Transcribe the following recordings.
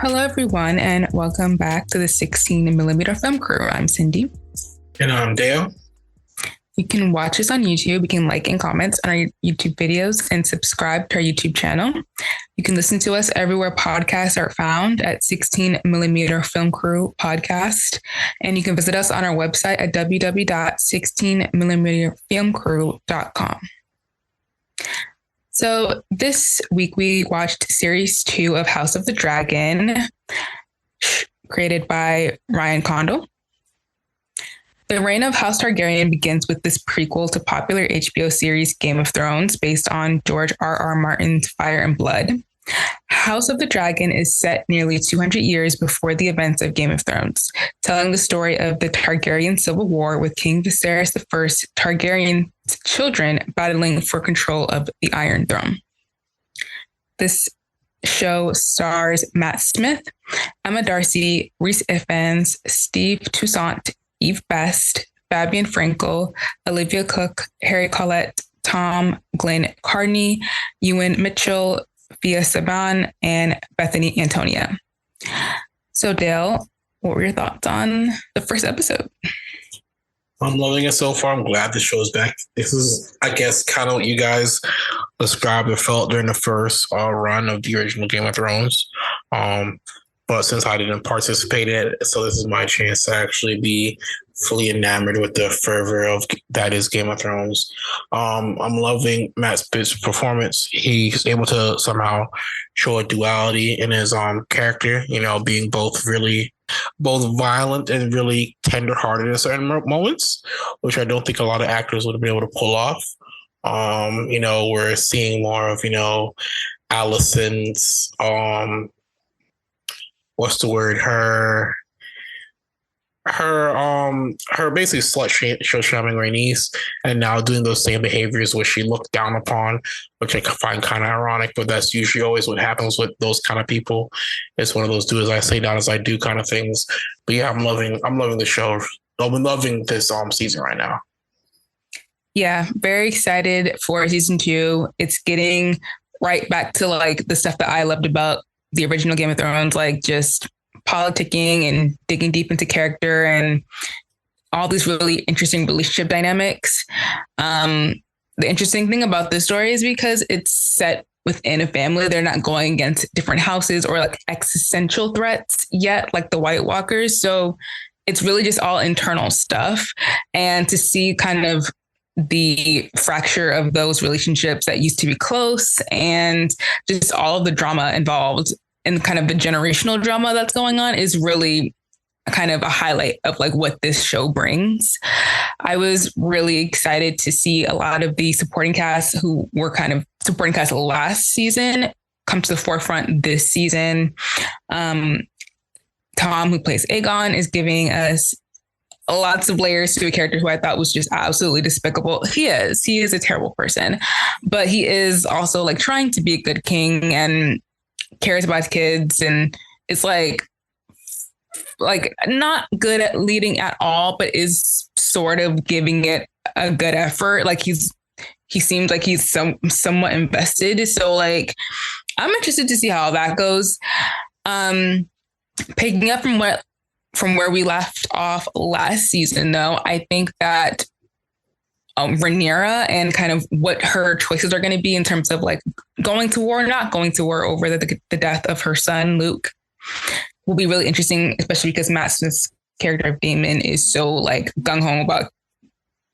Hello, everyone, and welcome back to the 16 millimeter film crew. I'm Cindy. And I'm Dale. You can watch us on YouTube. You can like and comment on our YouTube videos and subscribe to our YouTube channel. You can listen to us everywhere podcasts are found at 16 millimeter film crew podcast. And you can visit us on our website at www.16millimeterfilmcrew.com. So this week we watched series 2 of House of the Dragon, created by Ryan Condal. The reign of House Targaryen begins with this prequel to popular HBO series Game of Thrones, based on George R.R. Martin's Fire and Blood. House of the Dragon is set nearly 200 years before the events of Game of Thrones, telling the story of the Targaryen Civil War with King Viserys I Targaryen's children battling for control of the Iron Throne. This show stars Matt Smith, Emma Darcy, Rhys Ifans, Steve Toussaint, Eve Best, Fabian Frankel, Olivia Cook, Harry Collette, Tom Glenn Carney, Ewan Mitchell, Fia Saban, and Bethany Antonia. So Dale, what were your thoughts on the first episode? I'm loving it so far. I'm glad the show's back. This is, I guess, kind of what you guys described or felt during the first run of the original Game of Thrones. But since I didn't participate in it, so this is my chance to actually be fully enamored with the fervor of that is Game of Thrones. I'm loving Matt Smith's performance. He's able to somehow show a duality in his character, being both violent and really tenderhearted in certain moments, which I don't think a lot of actors would have been able to pull off. We're seeing more of, Allison's, what's the word? Her basically shaming Rhaenys, and now doing those same behaviors which she looked down upon, which I find kind of ironic, but that's usually always what happens with those kind of people. It's one of those do as I say, not as I do kind of things. But yeah, I'm loving the show. I'm loving this season right now. Yeah, very excited for season 2. It's getting right back to like the stuff that I loved about the original Game of Thrones, like just politicking and digging deep into character and all these really interesting relationship dynamics. The interesting thing about this story is because it's set within a family, they're not going against different houses or like existential threats yet, like the White Walkers. So it's really just all internal stuff. And to see kind of the fracture of those relationships that used to be close and just all of the drama involved and kind of the generational drama that's going on is really kind of a highlight of like what this show brings. I was really excited to see a lot of the supporting cast who were kind of supporting cast last season come to the forefront this season. Tom, who plays Aegon, is giving us lots of layers to a character who I thought was just absolutely despicable. He is a terrible person, but he is also like trying to be a good king and cares about his kids, and it's like not good at leading at all, but is sort of giving it a good effort. Like he seems like he's somewhat invested. So like I'm interested to see how that goes. Picking up from where we left off last season, though, I think that Rhaenyra and kind of what her choices are going to be in terms of like going to war, not going to war over the death of her son, Luke, will be really interesting, especially because Matt Smith's character of Daemon is so like gung-ho about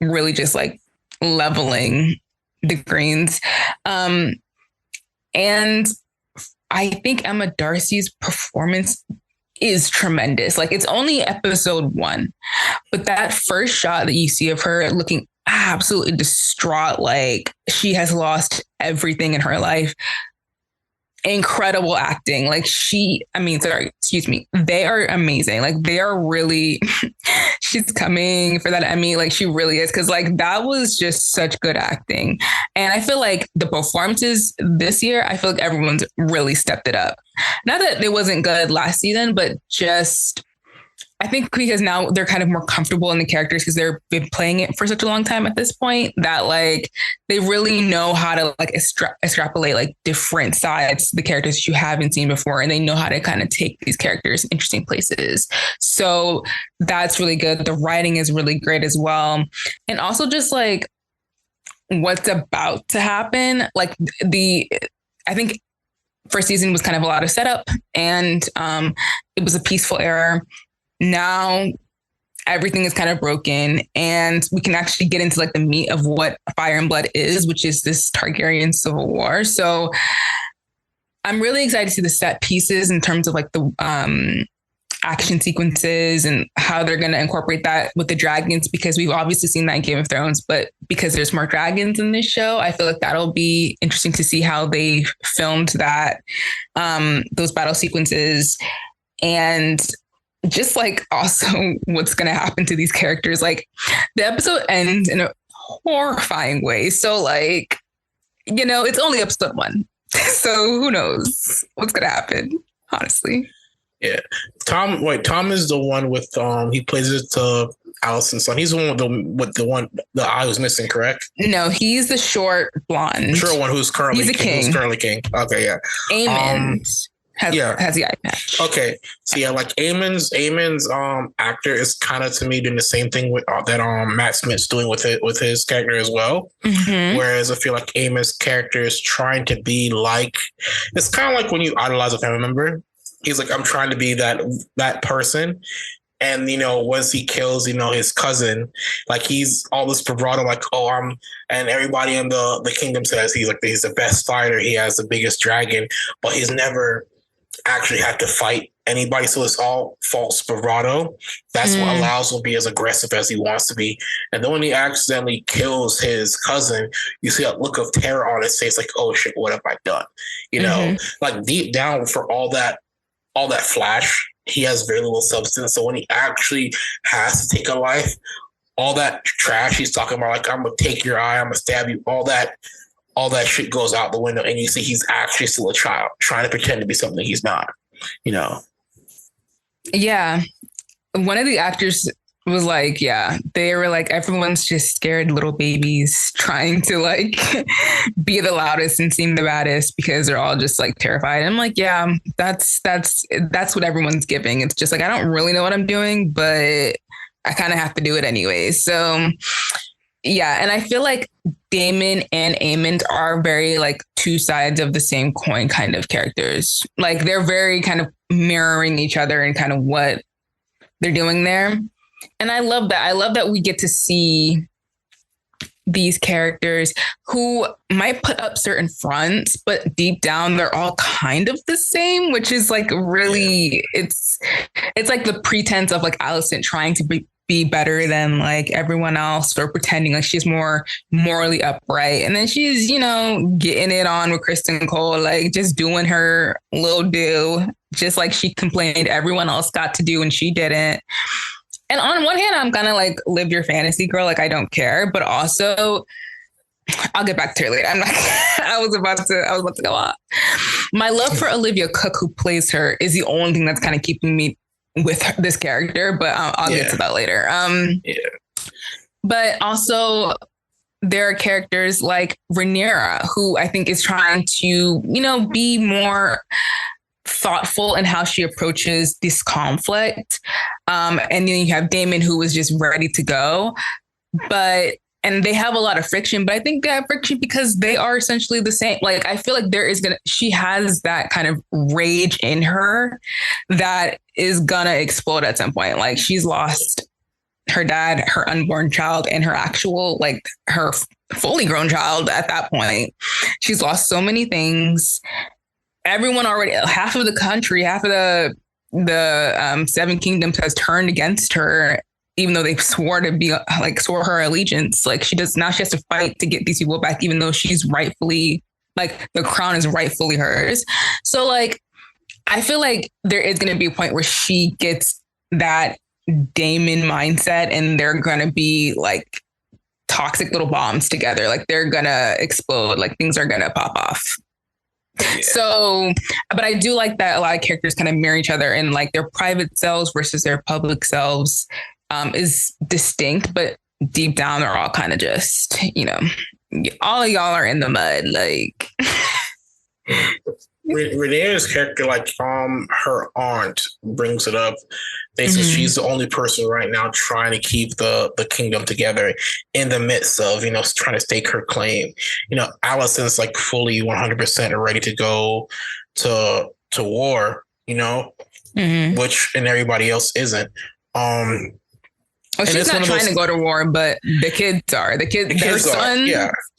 really just like leveling the Greens. And I think Emma Darcy's performance is tremendous. Like it's only episode 1, but that first shot that you see of her looking absolutely distraught, like she has lost everything in her life. Incredible acting. Like they are amazing. Like they are really, she's coming for that Emmy. Like she really is. Cause like that was just such good acting. And I feel like the performances this year, I feel like everyone's really stepped it up. Not that it wasn't good last season, but just I think because now they're kind of more comfortable in the characters because they've been playing it for such a long time at this point that like they really know how to like extrapolate like different sides to the characters you haven't seen before, and they know how to kind of take these characters interesting places. So that's really good. The writing is really great as well, and also just like what's about to happen. Like I think first season was kind of a lot of setup, and it was a peaceful era. Now everything is kind of broken, and we can actually get into like the meat of what Fire and Blood is, which is this Targaryen civil war. So I'm really excited to see the set pieces in terms of like the action sequences and how they're going to incorporate that with the dragons, because we've obviously seen that in Game of Thrones, but because there's more dragons in this show, I feel like that'll be interesting to see how they filmed that, those battle sequences, and just like also what's going to happen to these characters. Like the episode ends in a horrifying way. So like, you know, it's only episode 1. So who knows what's going to happen, honestly. Yeah. Tom is the one with, he plays it to Allison's son. He's the one with the eye was missing, correct? No, he's the short blonde. Sure one who's currently he's a king. Who's currently king. Okay, yeah. Aemon. Has the eye patch. Okay. So yeah, like Aemon's actor is kind of to me doing the same thing with that Matt Smith's doing with his character as well. Mm-hmm. Whereas I feel like Aemon's character is trying to be like, it's kind of like when you idolize a family member. He's like, I'm trying to be that person. And, you know, once he kills, you know, his cousin, like he's all this bravado, like, and everybody in the kingdom says he's the best fighter. He has the biggest dragon, but he's never actually had to fight anybody. So it's all false bravado. That's what allows him to be as aggressive as he wants to be. And then when he accidentally kills his cousin, you see a look of terror on his face, like, oh shit, what have I done? You know, like deep down for all that flash, he has very little substance. So when he actually has to take a life, all that trash he's talking about, like, I'm going to take your eye, I'm going to stab you, all that shit goes out the window, and you see he's actually still a child trying to pretend to be something he's not, you know? Yeah. One of the actors was like, yeah, they were like, everyone's just scared little babies trying to like be the loudest and seem the baddest because they're all just like terrified. And I'm like, yeah, that's what everyone's giving. It's just like, I don't really know what I'm doing, but I kind of have to do it anyway. So yeah. And I feel like Daemon and Aemond are very like two sides of the same coin kind of characters. Like they're very kind of mirroring each other and kind of what they're doing there. And I love that. I love that we get to see these characters who might put up certain fronts, but deep down they're all kind of the same, which is like really, it's like the pretense of like Alicent trying to be better than like everyone else, or pretending like she's more morally upright. And then she's, you know, getting it on with Kristen Cole, like just doing her little do, just like she complained everyone else got to do and she didn't. And on one hand, I'm kind of like, live your fantasy, girl. Like, I don't care. But also, I'll get back to her later. I'm not, I was about to go off. My love for Olivia Cooke, who plays her, is the only thing that's kind of keeping me with this character. But I'll get to that later. But also, there are characters like Rhaenyra, who I think is trying to, you know, be more thoughtful in how she approaches this conflict. And then you have Daemon, who was just ready to go. And they have a lot of friction, but I think they have friction because they are essentially the same. Like, I feel like she has that kind of rage in her that is gonna explode at some point. Like, she's lost her dad, her unborn child, and her actual, like, her fully grown child at that point. She's lost so many things. Everyone already, half of the country, half of the Seven Kingdoms has turned against her, even though they swore her allegiance. Like, she has to fight to get these people back, even though she's rightfully, like, the crown is rightfully hers. So, like, I feel like there is going to be a point where she gets that Daemon mindset, and they're going to be like toxic little bombs together. Like, they're going to explode. Like, things are going to pop off So, but I do like that a lot of characters kind of mirror each other, and like their private selves versus their public selves is distinct, but deep down they're all kind of just, all of y'all are in the mud. Like Rhaenyra's character, like her aunt brings it up. They said she's the only person right now trying to keep the kingdom together in the midst of, trying to stake her claim. Alicent's like fully 100% ready to go to war, which and everybody else isn't. Well, she's not trying to go to war, but the kids are. Her son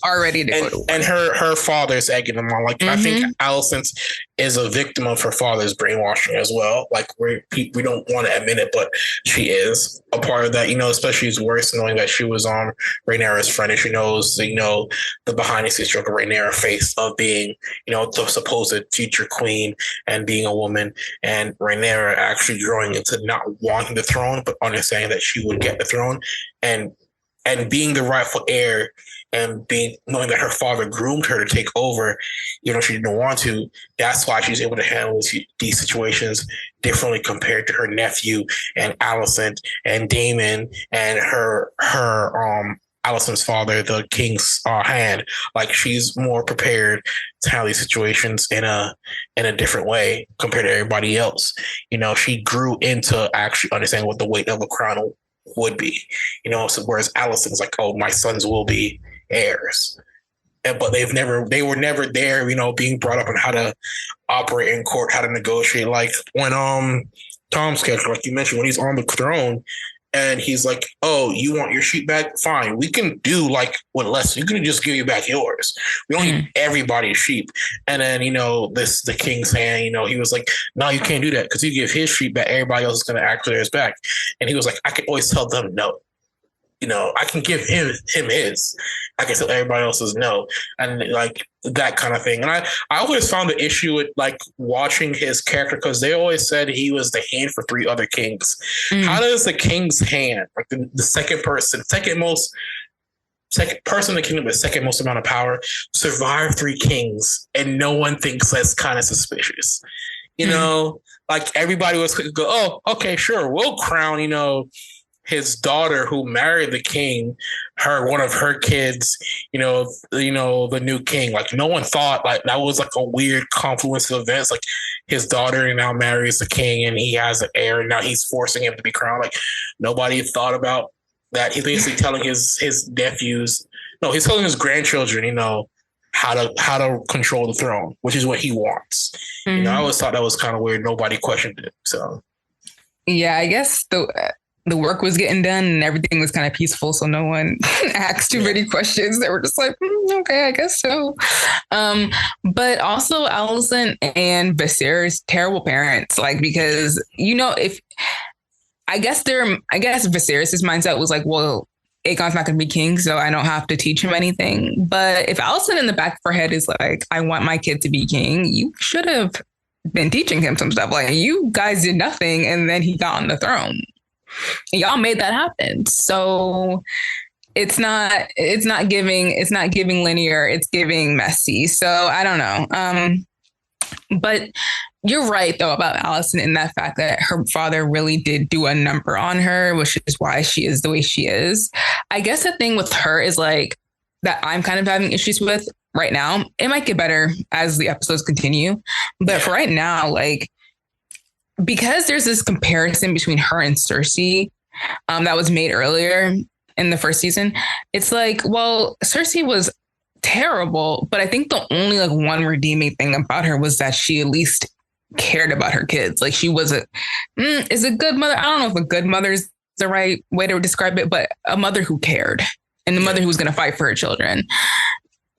are ready to go to war. And her father's egging them on. Like, I think Alicent is a victim of her father's brainwashing as well. Like, we don't want to admit it, but she is a part of that, especially it's worse knowing that she was on Rhaenyra's friend, and she knows, the behind the scenes struggle Rhaenyra faced of being, the supposed future queen and being a woman, and Rhaenyra actually growing into not wanting the throne, but understanding that she would get the throne, and being the rightful heir, and knowing that her father groomed her to take over, she didn't want to. That's why she's able to handle these situations differently compared to her nephew and Alicent and Daemon and her Alicent's father, the king's hand. Like, she's more prepared to handle these situations in a different way compared to everybody else. She grew into actually understanding what the weight of a crown would be. So whereas Alicent's like, oh, my sons will be heirs. But they were never there, being brought up on how to operate in court, how to negotiate. Like when Tom's character, like you mentioned, when he's on the throne and he's like, oh, you want your sheep back? Fine. We can do like with less. You can just give you back yours. We don't need everybody's sheep. And then, the king's hand, he was like, no, you can't do that, because you give his sheep back, everybody else is going to act theirs back. And he was like, I can always tell them no. I can give him his. I can tell everybody else's no. And like that kind of thing. And I always found the issue with like watching his character, because they always said he was the hand for 3 other kings. How does the king's hand, like the second person in the kingdom with second most amount of power, survive 3 kings, and no one thinks that's kind of suspicious? Like everybody was quick to go, oh, okay, sure, we'll crown, his daughter who married the king, one of her kids, the new king. Like, no one thought like that was like a weird confluence of events. Like, his daughter now marries the king, and he has an heir, and now he's forcing him to be crowned. Like, nobody thought about that. He's basically telling his nephews, no, he's telling his grandchildren, how to control the throne, which is what he wants. I always thought that was kind of weird. Nobody questioned it. So, yeah, I guess the work was getting done and everything was kind of peaceful, so no one asked too many questions. They were just like, okay, I guess so. But also Alicent and Viserys, terrible parents, like, because I guess Viserys' mindset was like, well, Aegon's not going to be king, so I don't have to teach him anything. But if Alicent in the back of her head is like, I want my kid to be king, you should have been teaching him some stuff. Like, you guys did nothing, and then he got on the throne. Y'all made that happen. So it's not giving linear, it's giving messy. So I don't know. But you're right though about Alicent in that fact that her father really did do a number on her, which is why she is the way she is. I guess the thing with her is like that I'm kind of having issues with right now. It might get better as the episodes continue, but for right now, like, because there's this comparison between her and Cersei that was made earlier in the first season, it's like, well, Cersei was terrible, but I think the only like one redeeming thing about her was that she at least cared about her kids. Like, she was is a good mother. I don't know if a good mother is the right way to describe it, but a mother who cared, and the mother who was going to fight for her children.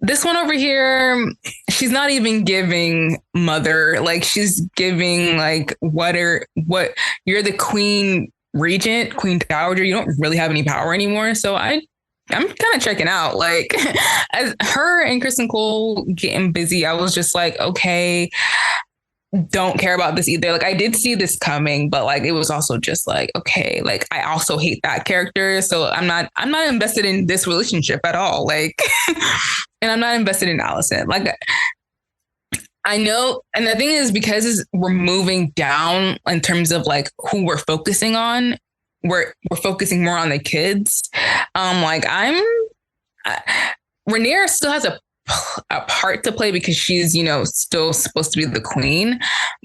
This one over here, she's not even giving mother, like, she's giving like, what you're the queen regent, queen dowager. You don't really have any power anymore. So I'm kind of checking out. Like, as her and Kristen Cole getting busy, I was just like, okay, don't care about this either. Like, I did see this coming, but like, it was also just like, okay, like, I also hate that character. So I'm not invested in this relationship at all. Like, and I'm not invested in Alicent. Like, I know. And the thing is, because we're moving down in terms of like who we're focusing on, we're focusing more on the kids. Like Rhaenyra still has a part to play because she's, still supposed to be the queen.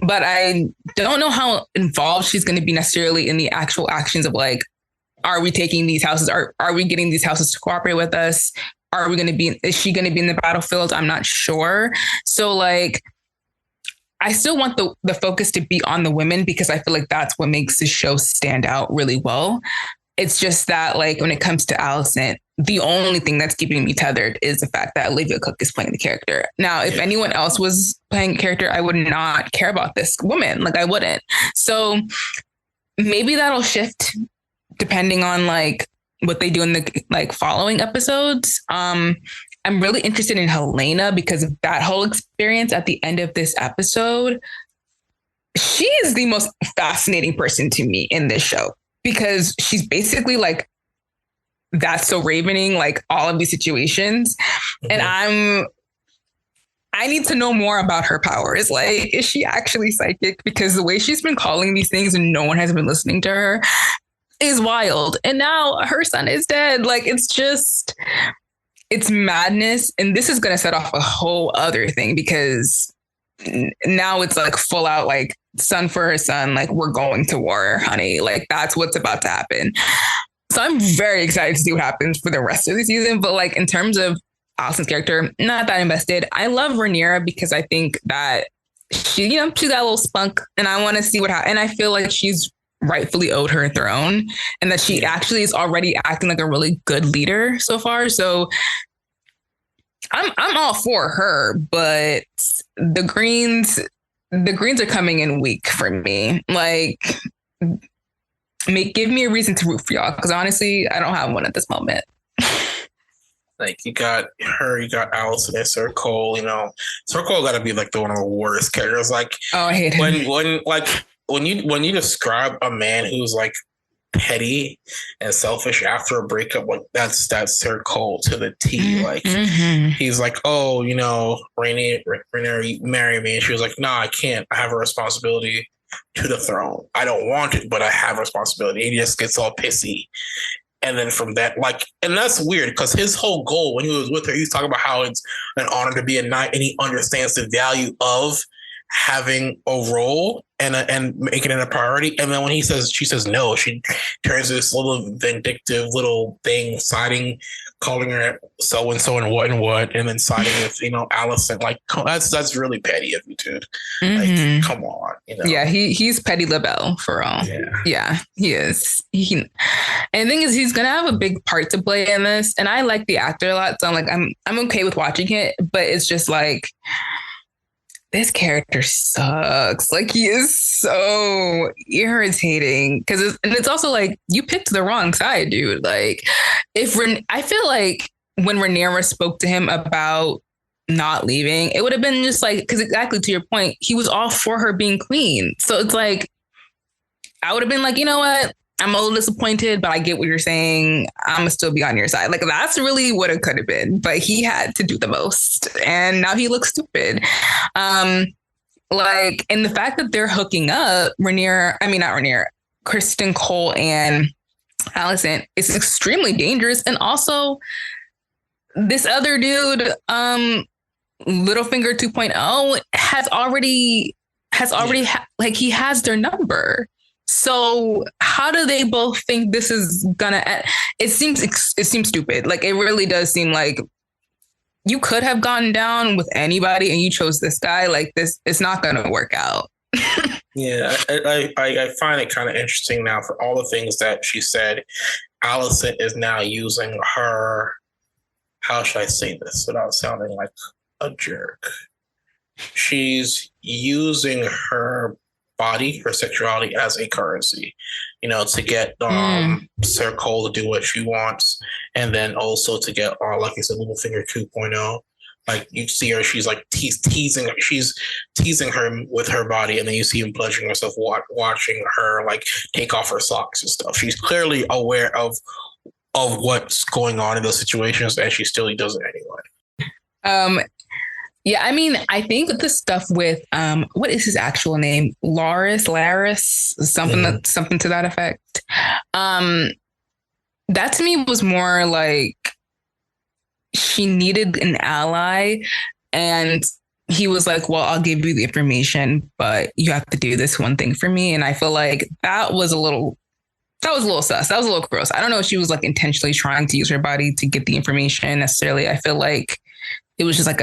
But I don't know how involved she's going to be necessarily in the actual actions of like, are we taking these houses? Are we getting these houses to cooperate with us? Is she going to be in the battlefield? I'm not sure. So like, I still want the focus to be on the women because I feel like that's what makes the show stand out really well. It's just that like when it comes to Alicent, the only thing that's keeping me tethered is the fact that Olivia Cook is playing the character. Now, if anyone else was playing a character, I would not care about this woman. Like I wouldn't. So maybe that'll shift depending on like what they do in the like following episodes. I'm really interested in Helena because of that whole experience at the end of this episode. She is the most fascinating person to me in this show because she's basically like that's so ravening, like all of these situations. Mm-hmm. And I need to know more about her powers. Like, is she actually psychic? Because the way she's been calling these things and no one has been listening to her is wild. And now her son is dead. Like, it's madness. And this is going to set off a whole other thing because now it's like full out, like son for her son, like we're going to war, honey. Like that's what's about to happen. So I'm very excited to see what happens for the rest of the season. But like in terms of Alicent's character, not that invested. I love Rhaenyra because I think that she's got a little spunk and I want to see what happens. And I feel like she's rightfully owed her throne and that she actually is already acting like a really good leader so far. So I'm all for her, but the Greens are coming in weak for me. Like give me a reason to root for y'all because honestly, I don't have one at this moment. Like you got her, you got Alicent and Sir Cole. Sir Cole got to be like one of the worst characters. Like, oh, I hate him. When you describe a man who's like petty and selfish after a breakup, like that's Sir Cole to the T. Like he's like, oh, Rhaenyra, marry me, and she was like, nah, I can't. I have a responsibility to the throne. I don't want it, but I have a responsibility. And he just gets all pissy. And then from that, and that's weird because his whole goal when he was with her, he was talking about how it's an honor to be a knight, and he understands the value of having a role and making it a priority. And then when she says no, she turns this little vindictive little thing, calling her so and so and what, and then siding with Alicent. Like that's really petty of you, dude. Like, come on, Yeah, he's petty LaBelle for all. Yeah, he is. And the thing is, he's gonna have a big part to play in this, and I like the actor a lot, so I'm okay with watching it. But it's just like, this character sucks. Like he is so irritating it's also like you picked the wrong side, dude. Like I feel like when Rhaenyra spoke to him about not leaving, it would have been just like, because exactly to your point, he was all for her being queen. So it's like, I would have been like, you know what? I'm a little disappointed, but I get what you're saying. I'm gonna still be on your side. Like that's really what it could have been, but he had to do the most, and now he looks stupid. And the fact that they're hooking up, Kristen Cole and Alicent, is extremely dangerous. And also, this other dude, Littlefinger 2.0, has already he has their number. So how do they both think this is gonna end? It seems stupid. Like it really does seem like you could have gotten down with anybody and you chose this guy. Like this, it's not gonna work out. Yeah, I find it kind of interesting now for all the things that she said. Alicent is now using her. How should I say this without sounding like a jerk? She's using her body, her sexuality as a currency, to get Sir Cole to do what she wants, and then also to get, like I said, Littlefinger 2.0. Like you see her, she's like teasing her with her body, and then you see him pleasuring herself watching her like take off her socks and stuff. She's clearly aware of what's going on in those situations, and she still does it anyway. Yeah, I mean, I think the stuff with what is his actual name? Laris, something to that effect. Um, that to me was more like she needed an ally, and he was like, "Well, I'll give you the information, but you have to do this one thing for me." And I feel like that was a little sus. That was a little gross. I don't know if she was like intentionally trying to use her body to get the information necessarily. I feel like it was just like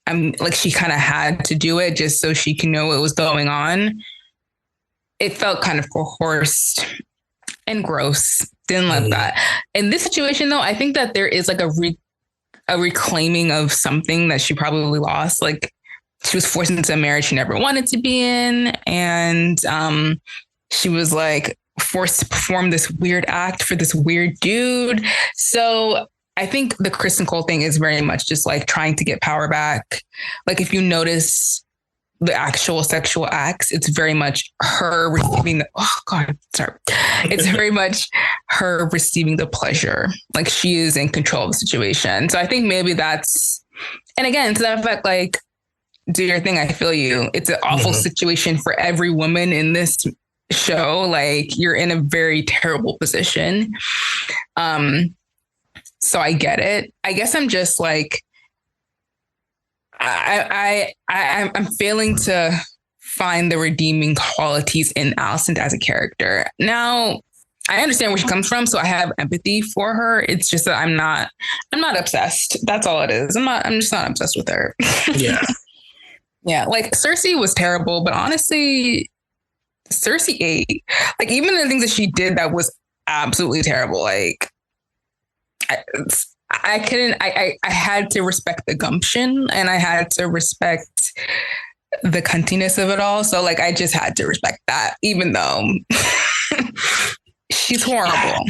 I'm like she kind of had to do it just so she can know what was going on. It felt kind of coerced and gross. Didn't like that. In this situation, though, I think that there is like a reclaiming of something that she probably lost. Like she was forced into a marriage she never wanted to be in, and she was like forced to perform this weird act for this weird dude. So I think the Kristen Cole thing is very much just like trying to get power back. Like if you notice the actual sexual acts, it's very much her receiving the, oh God, sorry. It's very much her receiving the pleasure. Like she is in control of the situation. So I think maybe that's, and again, to that effect, like, do your thing. I feel you. It's an awful situation for every woman in this show. Like you're in a very terrible position. So I get it. I guess I'm just like, I'm failing to find the redeeming qualities in Alicent as a character. Now, I understand where she comes from, so I have empathy for her. It's just that I'm not obsessed. That's all it is. I'm just not obsessed with her. Yeah. Yeah. Like Cersei was terrible, but honestly, Cersei ate. Like even the things that she did that was absolutely terrible. Like I couldn't, I had to respect the gumption and I had to respect the cuntiness of it all. So like, I just had to respect that, even though she's horrible.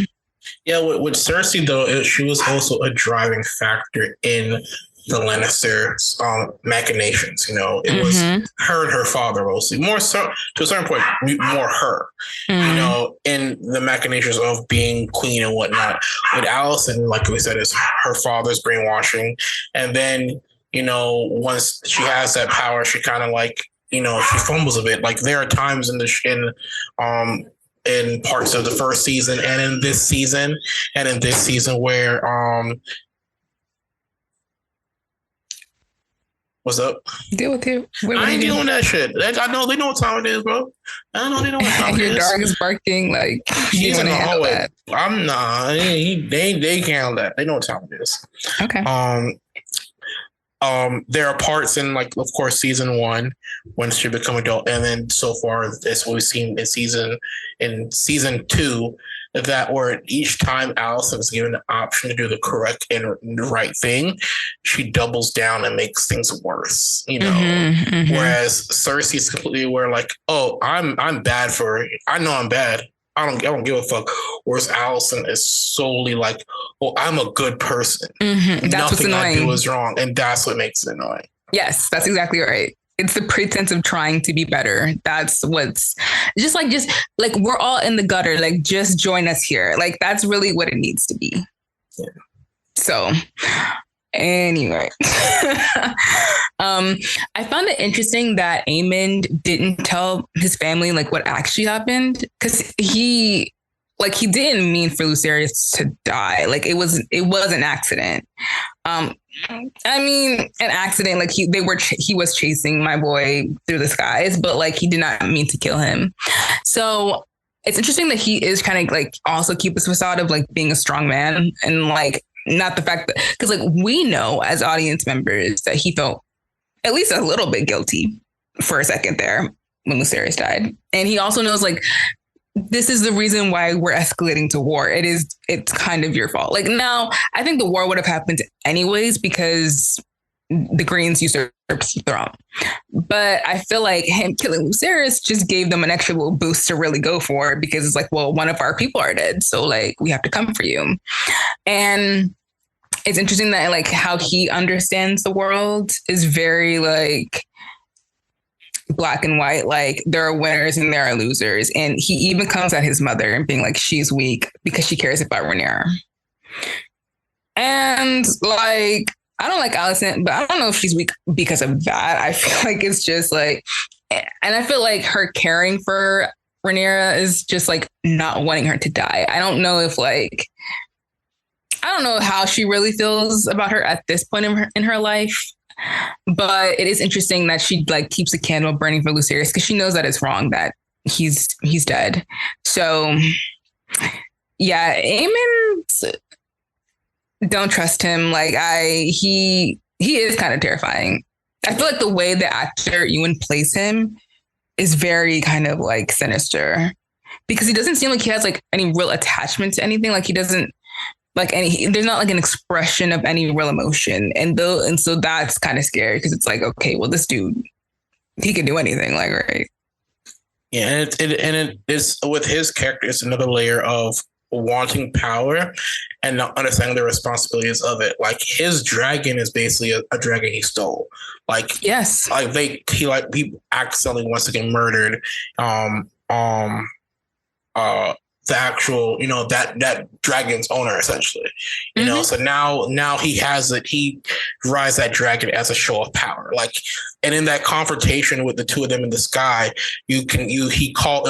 Yeah, with Cersei though, she was also a driving factor in the Lannisters' machinations. You know, it was her and her father mostly, more so to a certain point, more her. You know, in the machinations of being queen and whatnot. With Alicent, like we said, is her father's brainwashing, and then you know, once she has that power, she kind of like she fumbles a bit. Like there are times in parts of the first season and in this season where what's up? Deal with you. I ain't dealing with that shit. I know they know what time it is, bro. I know they know what time it is. Your dog is barking like he's in the hallway. I'm not. They can't handle that. They know what time it is. Okay. There are parts in, like, of course, season 1 when she become adult, and then so far that's what we've seen in season 2, that where each time Alicent is given the option to do the correct and the right thing, she doubles down and makes things worse. You know, whereas Cersei's completely aware, like, oh, I'm bad for. I know I'm bad. I don't give a fuck. Whereas Alicent is solely like, well, I'm a good person. That's Nothing what's I do is wrong. And that's what makes it annoying. Yes, that's exactly right. It's the pretense of trying to be better. That's what's just like we're all in the gutter. Like just join us here. Like that's really what it needs to be. Yeah. So anyway, I found it interesting that Aemond didn't tell his family like what actually happened, because he didn't mean for Lucerys to die. Like it was an accident. I mean, an accident. Like he was chasing my boy through the skies, but like he did not mean to kill him. So it's interesting that he is kind of like also keep this facade of like being a strong man, and like not the fact that, because like we know as audience members that he felt at least a little bit guilty for a second there when Lucerys died, and he also knows like this is the reason why we're escalating to war. It's kind of your fault. Like now, I think the war would have happened anyways because the Greens usurped the throne. But I feel like him killing Lucerys just gave them an extra little boost to really go for it, because it's like, well, one of our people are dead, so like we have to come for you. And it's interesting that like how he understands the world is very like black and white. Like there are winners and there are losers. And he even comes at his mother and being like, she's weak because she cares about Rhaenyra. And like, I don't like Allison, but I don't know if she's weak because of that. I feel like it's just like, and I feel like her caring for Rhaenyra is just like not wanting her to die. I don't know if like, I don't know how she really feels about her at this point in her life. But it is interesting that she like keeps a candle burning for Lucerys because she knows that it's wrong that he's dead. So yeah, Aemon, don't trust him. Like he is kind of terrifying. I feel like the way the actor Ewan plays him is very kind of like sinister because he doesn't seem like he has like any real attachment to anything. Like he doesn't like there's not like an expression of any real emotion. And so that's kind of scary because it's like, okay, well, this dude, he can do anything, like, right. Yeah, and it's with his character, it's another layer of wanting power and not understanding the responsibilities of it. Like his dragon is basically a dragon he stole. Like yes, like he accidentally wants to get murdered. The actual, that dragon's owner essentially, so now he has it. He rides that dragon as a show of power. Like, and in that confrontation with the two of them in the sky, he called,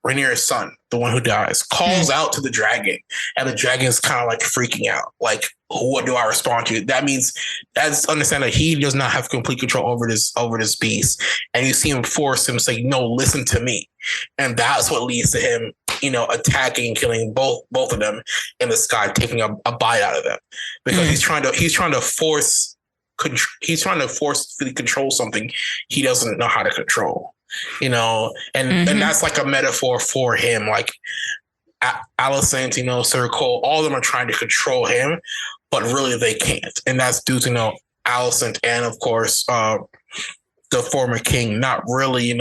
Rhaenyra's son, the one who dies, calls out to the dragon, and the dragon is kind of like freaking out. Like, what do I respond to? That means that's understand that he does not have complete control over this beast, and you see him force him say, "No, listen to me," and that's what leads to him, attacking and killing both of them in the sky, taking a bite out of them because he's trying to forcefully control something he doesn't know how to control. And that's like a metaphor for him. Like Alicent, Sir Cole, all of them are trying to control him, but really they can't. And that's due to, Alicent and of course, the former king not really,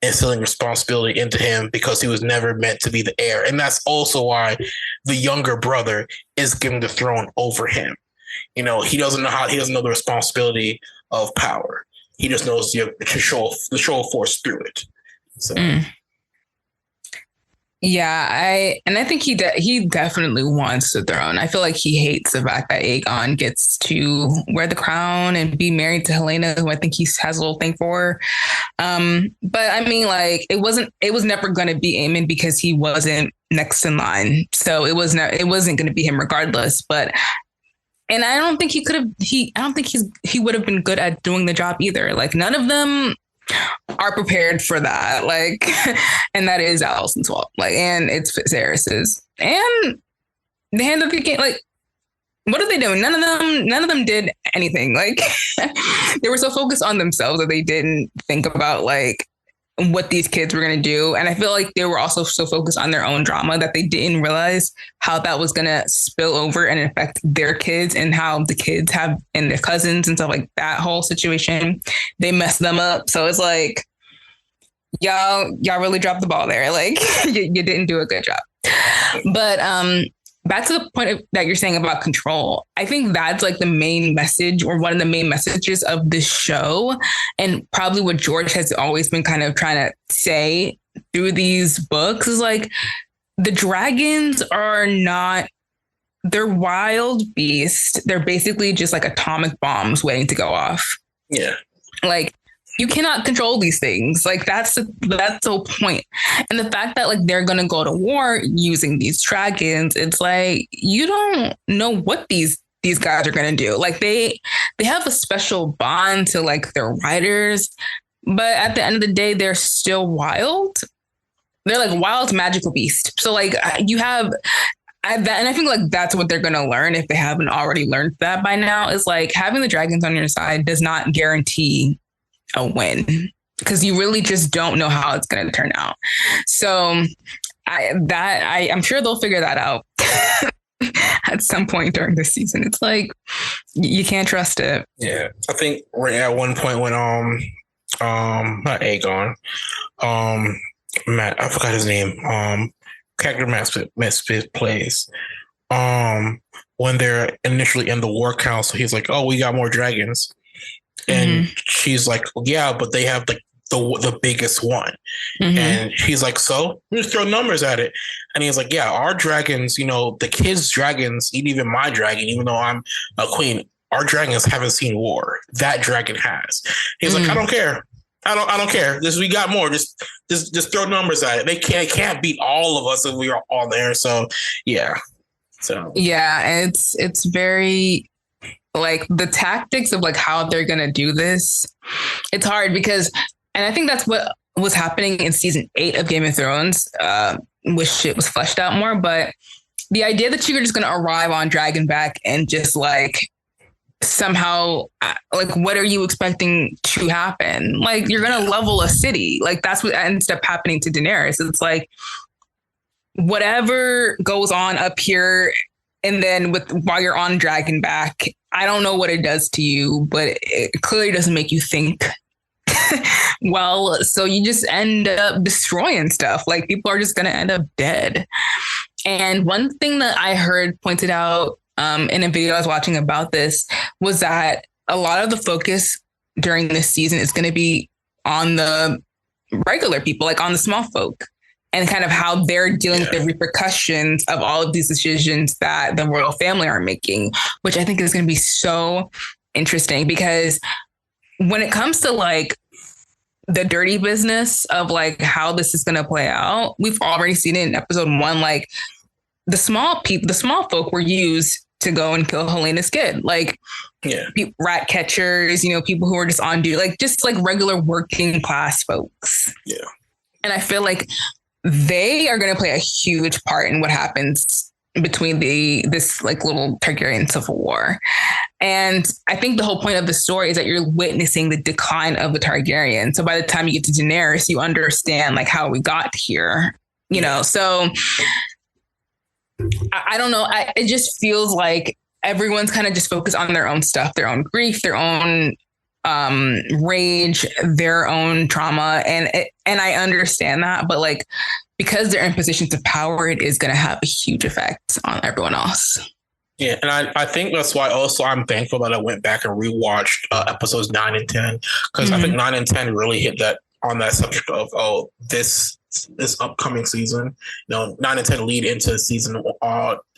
instilling responsibility into him because he was never meant to be the heir. And that's also why the younger brother is given the throne over him. He doesn't know the responsibility of power. He just knows the show of force through it. So, yeah, I think he definitely wants the throne. I feel like he hates the fact that Aegon gets to wear the crown and be married to Helena, who I think he has a little thing for. But I mean, like it was never going to be Aemon because he wasn't next in line, so it wasn't going to be him regardless. But. And I don't think he would have been good at doing the job either. Like none of them are prepared for that. Like, and that is Allison's fault. Like, and it's Viserys's. And the hand of the king. Like, what are they doing? None of them did anything. Like, they were so focused on themselves that they didn't think about like what these kids were going to do. And I feel like they were also so focused on their own drama that they didn't realize how that was going to spill over and affect their kids and how the kids have and their cousins and stuff like that whole situation. They messed them up. So it's like, y'all really dropped the ball there. Like you didn't do a good job. But, back to the point that you're saying about control, I think that's like the main message or one of the main messages of this show. And probably what George has always been kind of trying to say through these books is like the dragons are not, they're wild beasts. They're basically just like atomic bombs waiting to go off. Yeah. Like you cannot control these things. Like that's the whole point. And the fact that like they're going to go to war using these dragons, it's like, you don't know what these guys are going to do. Like they have a special bond to like their riders, but at the end of the day, they're still wild. They're like wild magical beasts. So like you have and I think like that's what they're going to learn if they haven't already learned that by now is like having the dragons on your side does not guarantee a win because you really just don't know how it's going to turn out. So I'm sure they'll figure that out at some point during the season. It's like you can't trust it. Yeah, I think we're at one point when not Aegon, Matt, I forgot his name. Character Matt Smith plays. When they're initially in the War Council, he's like, "Oh, we got more dragons." And she's like, yeah, but they have like the biggest one. Mm-hmm. And she's like, so just throw numbers at it. And he's like, yeah, our dragons, the kids' dragons, even my dragon, even though I'm a queen, our dragons haven't seen war. That dragon has. He's like, I don't care. I don't care. We got more. Just throw numbers at it. They can't beat all of us if we are all there. So yeah. So yeah, it's very like the tactics of like how they're gonna do this. It's hard because, and I think that's what was happening in season 8 of Game of Thrones. Wish it was fleshed out more, but the idea that you were just gonna arrive on Dragonback and just like somehow like what are you expecting to happen? Like you're gonna level a city. Like that's what ends up happening to Daenerys. It's like whatever goes on up here, and then while you're on Dragonback, I don't know what it does to you, but it clearly doesn't make you think well. So you just end up destroying stuff. Like people are just gonna end up dead. And one thing that I heard pointed out in a video I was watching about this was that a lot of the focus during this season is going to be on the regular people, like on the small folk, and kind of how they're dealing with the repercussions of all of these decisions that the royal family are making, which I think is going to be so interesting because when it comes to like the dirty business of like how this is going to play out, we've already seen it in episode 1. Like the small folk were used to go and kill Helena's kid. Like rat catchers, people who are just on duty, like just like regular working class folks. Yeah. And I feel like they are going to play a huge part in what happens between this like little Targaryen civil war. And I think the whole point of the story is that you're witnessing the decline of the Targaryen. So by the time you get to Daenerys, you understand like how we got here, so I don't know. It just feels like everyone's kind of just focused on their own stuff, their own grief, their own rage, their own trauma. And I understand that. But like, because they're in positions of power, it is going to have a huge effect on everyone else. Yeah. And I think that's why also I'm thankful that I went back and rewatched episodes 9 and 10, because I think 9 and 10 really hit that on that subject of, this upcoming season, 9 and 10 lead into season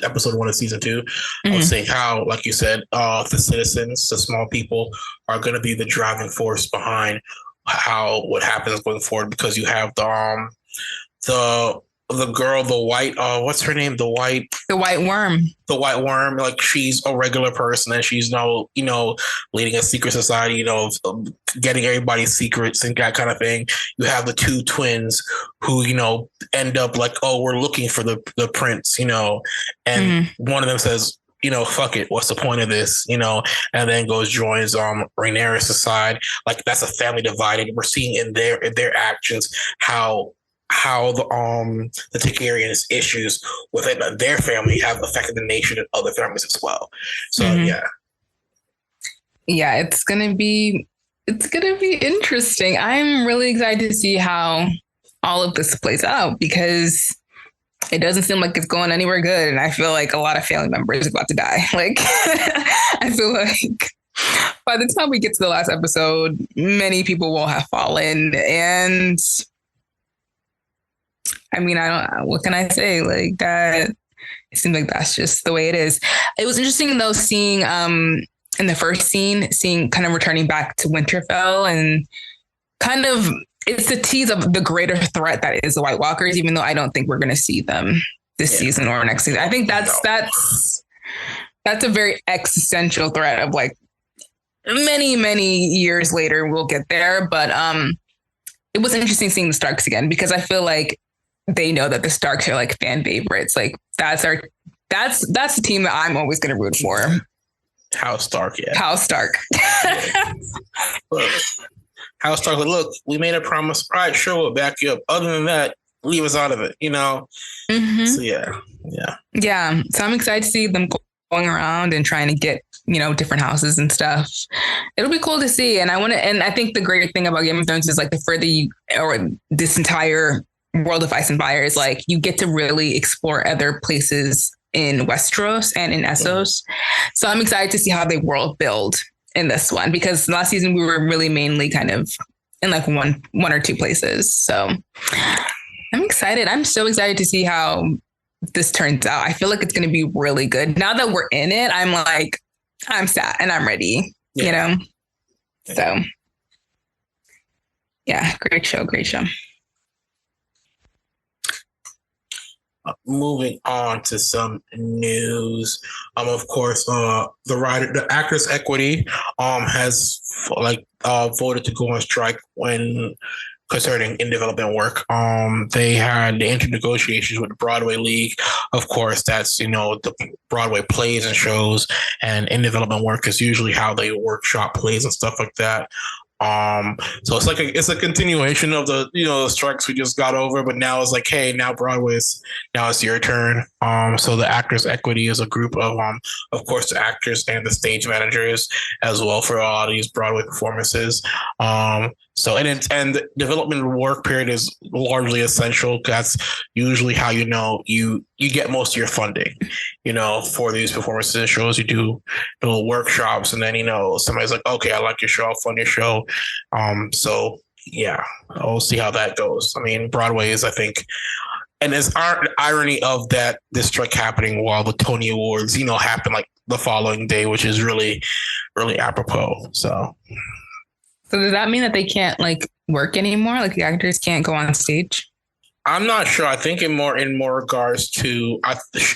episode 1 of season 2. I was saying how, like you said, the citizens, the small people are going to be the driving force behind what happens going forward, because you have the girl, the white, what's her name? The white worm. The white worm. Like she's a regular person and she's leading a secret society, getting everybody's secrets and that kind of thing. You have the 2 twins who, end up like, oh, we're looking for the prince, and one of them says, fuck it. What's the point of this? And then joins Rhaenyra's side. Like that's a family divided. We're seeing in their actions how the Targaryen's issues within their family have affected the nation and other families as well. So yeah, it's gonna be interesting. I'm really excited to see how all of this plays out, because it doesn't seem like it's going anywhere good, and I feel like a lot of family members are about to die. Like I feel like by the time we get to the last episode, many people will have fallen, and I mean, what can I say? Like that, it seems like that's just the way it is. It was interesting though, seeing in the first scene, kind of returning back to Winterfell, and kind of it's the tease of the greater threat that is the White Walkers, even though I don't think we're going to see them this season or next season. I think that's a very existential threat of like many, many years later we'll get there. But it was interesting seeing the Starks again, because I feel like they know that the Starks are like fan favorites. Like that's the team that I'm always going to root for. House Stark, yeah. House Stark. Look, House Stark, look, we made a promise. All right, sure, we'll back you up. Other than that, leave us out of it, So yeah. So I'm excited to see them going around and trying to get different houses and stuff. It'll be cool to see. And I think the great thing about Game of Thrones is like the further this entire world of Ice and Fire is like you get to really explore other places in Westeros and in Essos. So I'm excited to see how they world build in this one, because last season we were really mainly kind of in like one or two places. So I'm excited. I'm so excited to see how this turns out. I feel like it's going to be really good. Now that we're in it, I'm like, I'm set and I'm ready, you know? So yeah, great show. Moving on to some news. Of course, the Actors Equity has voted to go on strike when concerning in development work. They entered negotiations with the Broadway League. Of course, that's the Broadway plays and shows, and in development work is usually how they workshop plays and stuff like that. So it's a continuation of the strikes we just got over, but now it's like, hey, now it's your turn. So the Actors Equity is a group of course, the actors and the stage managers as well for a lot of these Broadway performances. So and development work period is largely essential. That's usually how you get most of your funding. For these performances and shows, you do little workshops, and then somebody's like, okay, I like your show, I'll fund your show. So yeah, we'll see how that goes. I mean, Broadway is, I think, and there's irony of that this strike happening while the Tony Awards, happen like the following day, which is really, really apropos. So does that mean that they can't like work anymore? Like the actors can't go on stage? I'm not sure. I think in more regards to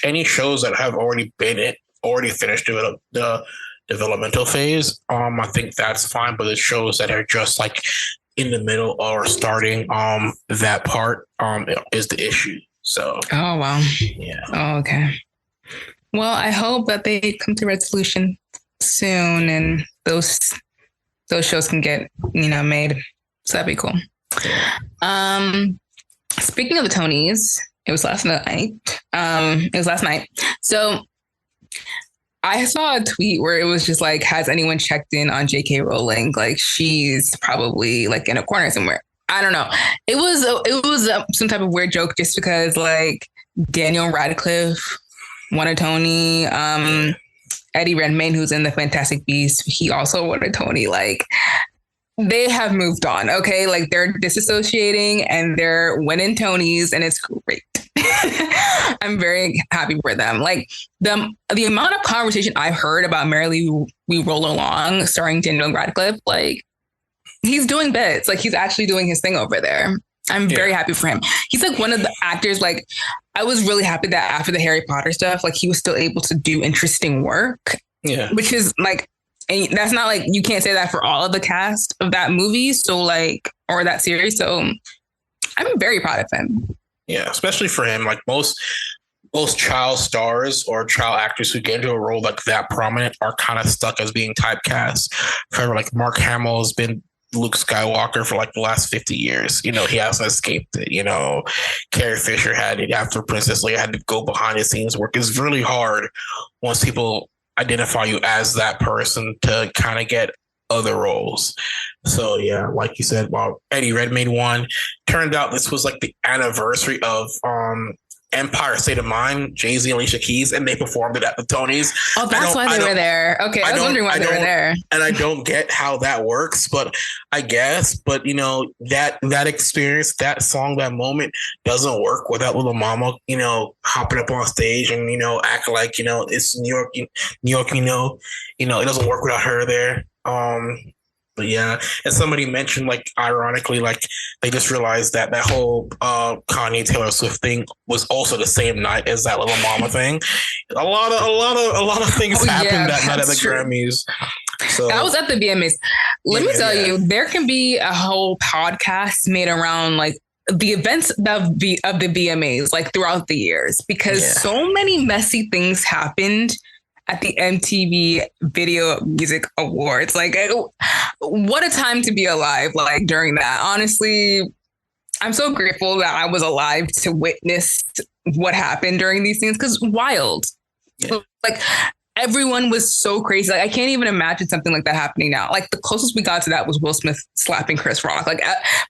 any shows that have already finished the developmental phase. I think that's fine, but the shows that are just like in the middle or starting that part is the issue. So oh wow. Yeah. Oh, okay. Well, I hope that they come to resolution soon and those shows can get made. So that'd be cool. Speaking of the Tonys, it was last night. So I saw a tweet where it was just like, has anyone checked in on J.K. Rowling? Like she's probably like in a corner somewhere. I don't know. It was some type of weird joke just because like Daniel Radcliffe won a Tony. Eddie Redmayne, who's in The Fantastic Beasts, he also won a Tony. Like they have moved on. Okay. Like they're disassociating and they're winning Tonys and it's great. I'm very happy for them. Like the amount of conversation I've heard about Merrily We Roll Along starring Daniel Radcliffe, like he's doing bits. Like he's actually doing his thing over there. I'm very happy for him. He's like one of the actors, like I was really happy that after the Harry Potter stuff, like he was still able to do interesting work. Yeah. Which is like, and that's not like, you can't say that for all of the cast of that movie. So like, or that series. So I'm very proud of him. Yeah. Especially for him, like most child stars or child actors who get into a role like that prominent are kind of stuck as being typecast. Forever, like Mark Hamill has been Luke Skywalker for like the last 50 years. He hasn't escaped it. Carrie Fisher had it after Princess Leia had to go behind the scenes work. It's really hard once people identify you as that person to kind of get other roles. So yeah, like you said, while Eddie Redmayne won, turned out this was like the anniversary of Empire State of Mind, Jay-Z and Alicia Keys, and they performed it at the Tonys. Oh, that's why they were there. Okay, I was wondering why they were there. And I don't get how that works, but I guess. But that experience, that song, that moment doesn't work without Little Mama, hopping up on stage and acting like it's New York. It doesn't work without her there. But yeah, and somebody mentioned, like, ironically, like they just realized that whole Kanye Taylor Swift thing was also the same night as that Little Mama thing. A lot of things happened that night at the Grammys. So I was at the VMAs. Let me tell you, there can be a whole podcast made around like the events of the VMAs, like throughout the years, because so many messy things happened at the MTV Video Music Awards. Like, what a time to be alive, like, during that. Honestly, I'm so grateful that I was alive to witness what happened during these things, because wild. Yeah. Like, everyone was so crazy. Like, I can't even imagine something like that happening now. Like, the closest we got to that was Will Smith slapping Chris Rock. Like,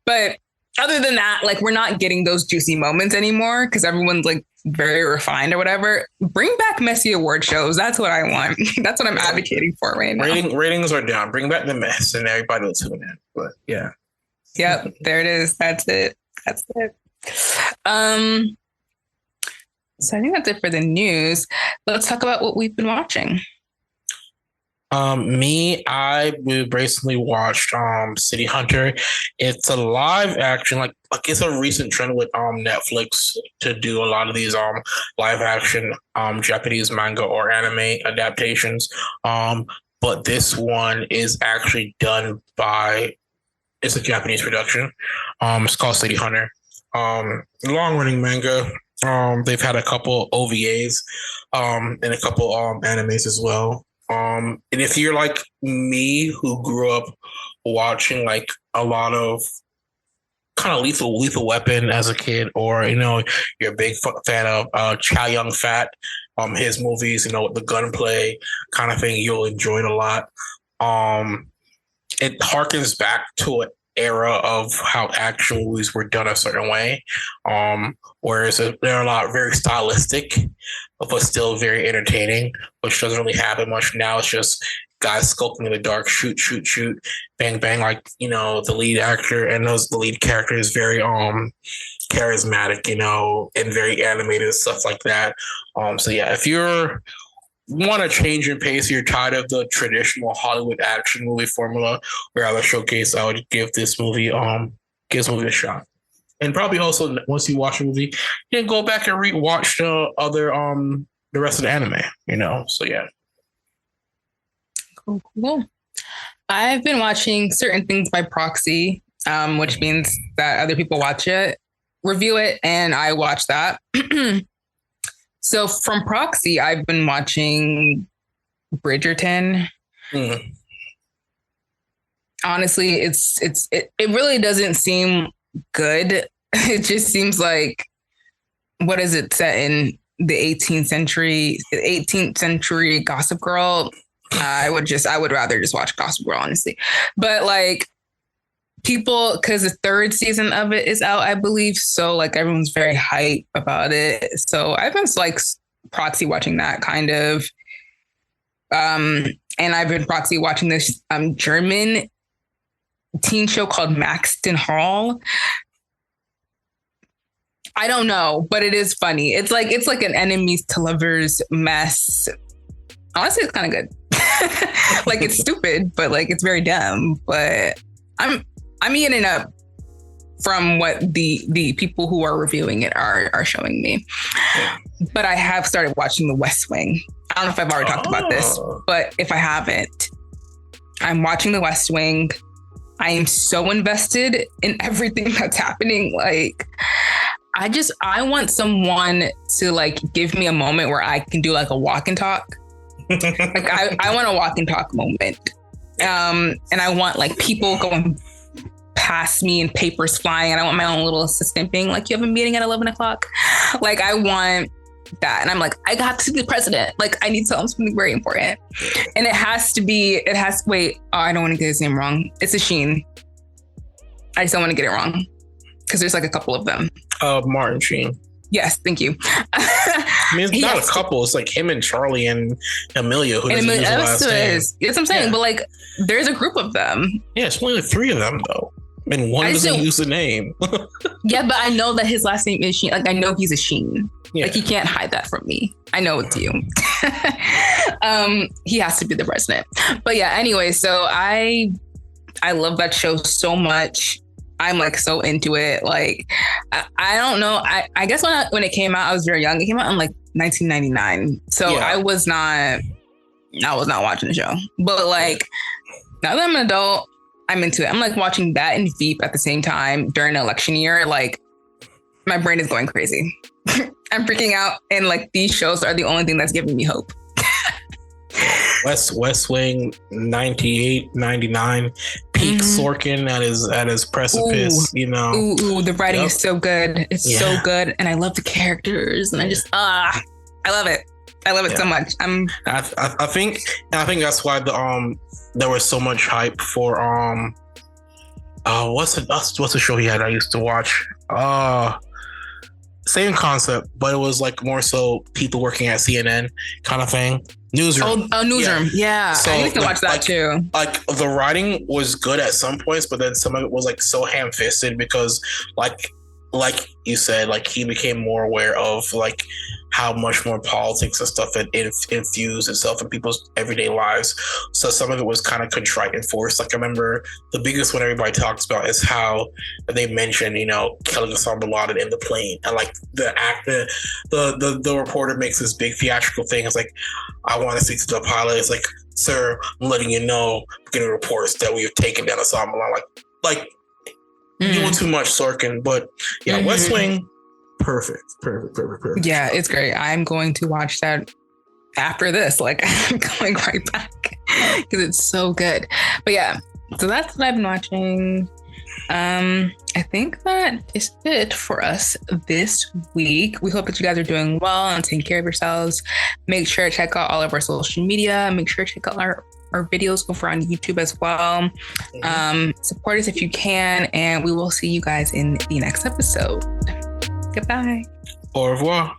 but other than that, like, we're not getting those juicy moments anymore because everyone's like very refined or whatever. Bring back messy award shows. That's what I want. That's what I'm advocating for right now. Ratings are down. Bring back the mess and everybody will tune in. But yeah. Yep, there it is. That's it. Um, so I think that's it for the news. Let's talk about what we've been watching. I recently watched City Hunter. It's a live action, like it's a recent trend with Netflix to do a lot of these live action Japanese manga or anime adaptations. But this one is actually done by, it's a Japanese production. It's called City Hunter. Long running manga. They've had a couple OVAs and a couple animes as well. And if you're like me, who grew up watching like a lot of kind of lethal weapon as a kid, or you're a big fan of Chow Yun Fat, his movies, the gunplay kind of thing, you'll enjoy it a lot. It harkens back to an era of how action movies were done a certain way, whereas they're a lot very stylistic, but still very entertaining, which doesn't really happen much now. It's just guys skulking in the dark, shoot, bang, bang. Like, the lead actor and the lead character is very charismatic, and very animated and stuff like that. So yeah, if you're want to change your pace, you're tired of the traditional Hollywood action movie formula or other showcase, I would give this movie a shot. And probably also, once you watch a movie, you can go back and re-watch the other the rest of the anime, so yeah. Cool. I've been watching certain things by proxy, which means that other people watch it, review it, and I watch that. So from proxy, I've been watching Bridgerton. Honestly, it really doesn't seem good. It just seems like, what is it, set in the 18th century Gossip Girl? I would rather just watch Gossip Girl, honestly. But like, people, because the third season of it is out, I believe, so like everyone's very hype about it. So I've been like proxy watching that kind of, and I've been proxy watching this German teen show called Maxton Hall. I don't know, but it is funny. It's like an enemies to lovers mess. Honestly, it's kind of good. Like, it's stupid, but like it's very dumb. But I'm eating up from what the people who are reviewing it are showing me. But I have started watching The West Wing. I don't know if I've already talked about this, but if I haven't, I'm watching The West Wing. I am so invested in everything that's happening. Like, I want someone to like give me a moment where I can do like a walk and talk. Like I want a walk and talk moment. And I want like people going past me and papers flying, and I want my own little assistant being like, you have a meeting at 11 o'clock. Like, I want that. And I'm like, I got to be the president. Like, I need to tell him something very important. And wait, I don't want to get his name wrong. It's a Sheen. I just don't want to get it wrong, because there's like a couple of them. Martin Sheen. Yes, thank you. I mean, it's not a couple. It's like him and Charlie and Amelia, who doesn't use the last name. That's what I'm saying. Yeah. But like, there's a group of them. Yeah, it's only like 3 of them though. And one doesn't use the name. Yeah, but I know that his last name is Sheen. Like, I know he's a Sheen. Yeah. Like, he can't hide that from me. I know it's you. He has to be the president. But yeah, anyway, so I love that show so much. I'm like so into it. Like, I don't know. I guess when it came out, I was very young. It came out in like 1999. So yeah. I was not watching the show. But like, now that I'm an adult, I'm into it. I'm like watching that and Veep at the same time during an election year. Like, my brain is going crazy. I'm freaking out. And like, these shows are the only thing that's giving me hope. West Wing, 98, 99, peak Sorkin at his precipice, Ooh, the writing is so good. It's so good. And I love the characters. And I just, I love it. I love it so much. I think that's why there was so much hype for what's the show he had I used to watch? Same concept, but it was like more so people working at CNN kind of thing. Newsroom. Newsroom. Yeah. So I need to watch that too. Like the writing was good at some points, but then some of it was like so ham-fisted because like you said, like he became more aware of like how much more politics and stuff had infused itself in people's everyday lives. So some of it was kind of contrite and forced. Like I remember the biggest one everybody talks about is how they mentioned, you know, killing Osama bin Laden in the plane, and like the reporter makes this big theatrical thing. It's like, I want to speak to the pilot. It's like, sir, I'm letting you know, getting reports that we have taken down Osama bin Laden. Like. Doing too much, Sorkin, but yeah, West Wing, perfect. Yeah, it's great. I'm going to watch that after this. Like, I'm going right back because it's so good. But yeah, so that's what I've been watching. I think that is it for us this week. We hope that you guys are doing well and taking care of yourselves. Make sure to check out all of our social media. Make sure to check out our videos over on YouTube as well. Support us if you can, and we will see you guys in the next episode. Goodbye. Au revoir.